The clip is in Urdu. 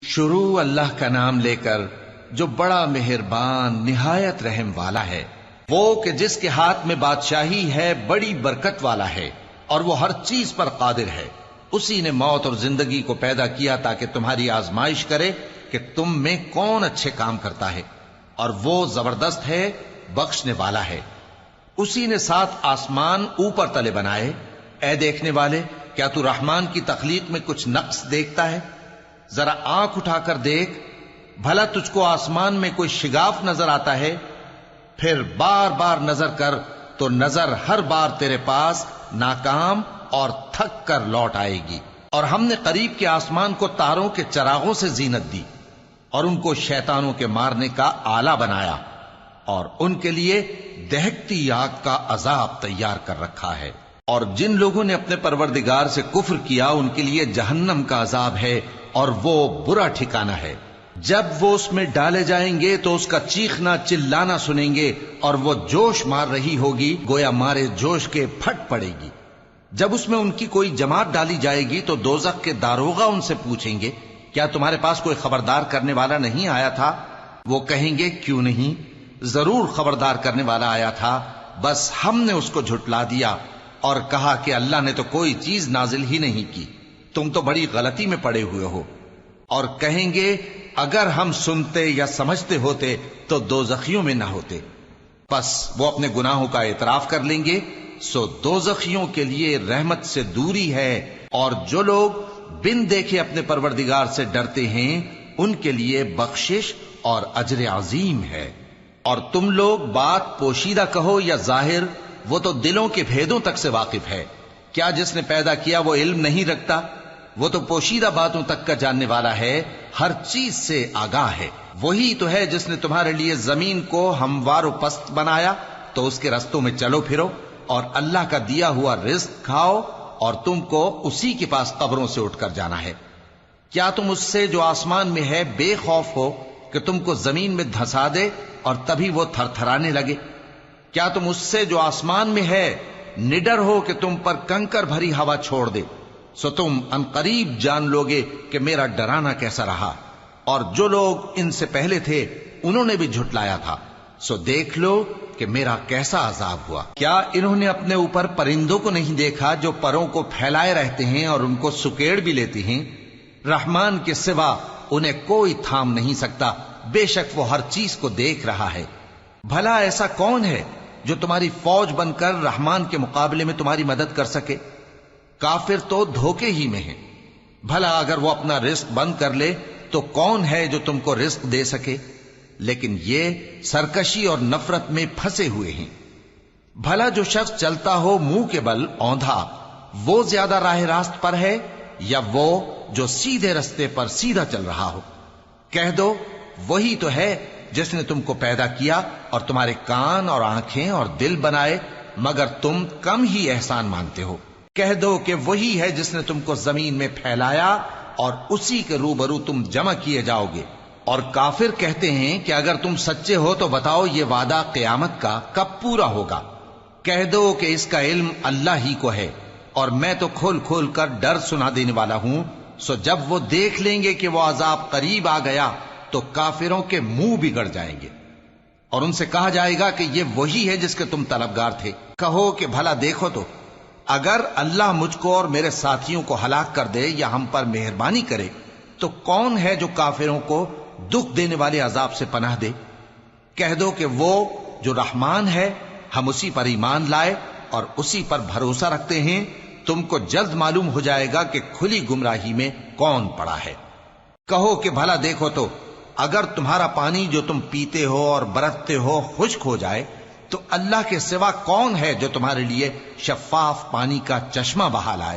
شروع اللہ کا نام لے کر جو بڑا مہربان نہایت رحم والا ہے، وہ کہ جس کے ہاتھ میں بادشاہی ہے، بڑی برکت والا ہے اور وہ ہر چیز پر قادر ہے۔ اسی نے موت اور زندگی کو پیدا کیا تاکہ تمہاری آزمائش کرے کہ تم میں کون اچھے کام کرتا ہے، اور وہ زبردست ہے، بخشنے والا ہے۔ اسی نے 7 آسمان اوپر تلے بنائے۔ اے دیکھنے والے، کیا تو رحمان کی تخلیق میں کچھ نقص دیکھتا ہے؟ ذرا آنکھ اٹھا کر دیکھ، بھلا تجھ کو آسمان میں کوئی شگاف نظر آتا ہے؟ پھر بار بار نظر کر تو نظر ہر بار تیرے پاس ناکام اور تھک کر لوٹ آئے گی۔ اور ہم نے قریب کے آسمان کو تاروں کے چراغوں سے زینت دی اور ان کو شیطانوں کے مارنے کا آلہ بنایا، اور ان کے لیے دہکتی آگ کا عذاب تیار کر رکھا ہے۔ اور جن لوگوں نے اپنے پروردگار سے کفر کیا، ان کے لیے جہنم کا عذاب ہے اور وہ برا ٹھکانہ ہے۔ جب وہ اس میں ڈالے جائیں گے تو اس کا چیخنا چلانا سنیں گے، اور وہ جوش مار رہی ہوگی، گویا مارے جوش کے پھٹ پڑے گی۔ جب اس میں ان کی کوئی جماعت ڈالی جائے گی تو دوزخ کے داروغہ ان سے پوچھیں گے، کیا تمہارے پاس کوئی خبردار کرنے والا نہیں آیا تھا؟ وہ کہیں گے، کیوں نہیں، ضرور خبردار کرنے والا آیا تھا، بس ہم نے اس کو جھٹلا دیا اور کہا کہ اللہ نے تو کوئی چیز نازل ہی نہیں کی، تم تو بڑی غلطی میں پڑے ہوئے ہو۔ اور کہیں گے، اگر ہم سنتے یا سمجھتے ہوتے تو دوزخیوں میں نہ ہوتے۔ پس وہ اپنے گناہوں کا اعتراف کر لیں گے، سو دوزخیوں کے لیے رحمت سے دوری ہے، اور جو لوگ بن دیکھے اپنے پروردگار سے ڈرتے ہیں ان کے لیے بخشش اور اجر عظیم ہے۔ اور تم لوگ بات پوشیدہ کہو یا ظاہر، وہ تو دلوں کے بھیدوں تک سے واقف ہے۔ کیا جس نے پیدا کیا وہ علم نہیں رکھتا؟ وہ تو پوشیدہ باتوں تک کا جاننے والا ہے، ہر چیز سے آگاہ ہے۔ وہی تو ہے جس نے تمہارے لیے زمین کو ہموار و پست بنایا، تو اس کے رستوں میں چلو پھرو اور اللہ کا دیا ہوا رزق کھاؤ، اور تم کو اسی کے پاس قبروں سے اٹھ کر جانا ہے۔ کیا تم اس سے جو آسمان میں ہے بے خوف ہو کہ تم کو زمین میں دھسا دے اور تبھی وہ تھر تھرانے لگے؟ کیا تم اس سے جو آسمان میں ہے نڈر ہو کہ تم پر کنکر بھری ہوا چھوڑ دے؟ سو تم عنقریب جان لوگے کہ میرا ڈرانا کیسا رہا۔ اور جو لوگ ان سے پہلے تھے انہوں نے بھی جھٹلایا تھا، سو دیکھ لو کہ میرا کیسا عذاب ہوا۔ کیا انہوں نے اپنے اوپر پرندوں کو نہیں دیکھا جو پروں کو پھیلائے رہتے ہیں اور ان کو سکیڑ بھی لیتے ہیں؟ رحمان کے سوا انہیں کوئی تھام نہیں سکتا، بے شک وہ ہر چیز کو دیکھ رہا ہے۔ بھلا ایسا کون ہے جو تمہاری فوج بن کر رحمان کے مقابلے میں تمہاری مدد کر سکے؟ کافر تو دھوکے ہی میں ہیں۔ بھلا اگر وہ اپنا رزق بند کر لے تو کون ہے جو تم کو رزق دے سکے؟ لیکن یہ سرکشی اور نفرت میں پھنسے ہوئے ہیں۔ بھلا جو شخص چلتا ہو منہ کے بل اوندھا، وہ زیادہ راہ راست پر ہے یا وہ جو سیدھے رستے پر سیدھا چل رہا ہو؟ کہہ دو، وہی تو ہے جس نے تم کو پیدا کیا اور تمہارے کان اور آنکھیں اور دل بنائے، مگر تم کم ہی احسان مانتے ہو۔ کہہ دو کہ وہی ہے جس نے تم کو زمین میں پھیلایا اور اسی کے روبرو تم جمع کیے جاؤ گے۔ اور کافر کہتے ہیں کہ اگر تم سچے ہو تو بتاؤ یہ وعدہ قیامت کا کب پورا ہوگا؟ کہہ دو کہ اس کا علم اللہ ہی کو ہے، اور میں تو کھول کھول کر ڈر سنا دینے والا ہوں۔ سو جب وہ دیکھ لیں گے کہ وہ عذاب قریب آ گیا تو کافروں کے منہ بگڑ جائیں گے، اور ان سے کہا جائے گا کہ یہ وہی ہے جس کے تم طلبگار تھے۔ کہو کہ بھلا دیکھو تو، اگر اللہ مجھ کو اور میرے ساتھیوں کو ہلاک کر دے یا ہم پر مہربانی کرے تو کون ہے جو کافروں کو دکھ دینے والے عذاب سے پناہ دے؟ کہہ دو کہ وہ جو رحمان ہے، ہم اسی پر ایمان لائے اور اسی پر بھروسہ رکھتے ہیں۔ تم کو جلد معلوم ہو جائے گا کہ کھلی گمراہی میں کون پڑا ہے۔ کہو کہ بھلا دیکھو تو، اگر تمہارا پانی جو تم پیتے ہو اور برتتے ہو خشک ہو جائے تو اللہ کے سوا کون ہے جو تمہارے لیے شفاف پانی کا چشمہ بہا لائے؟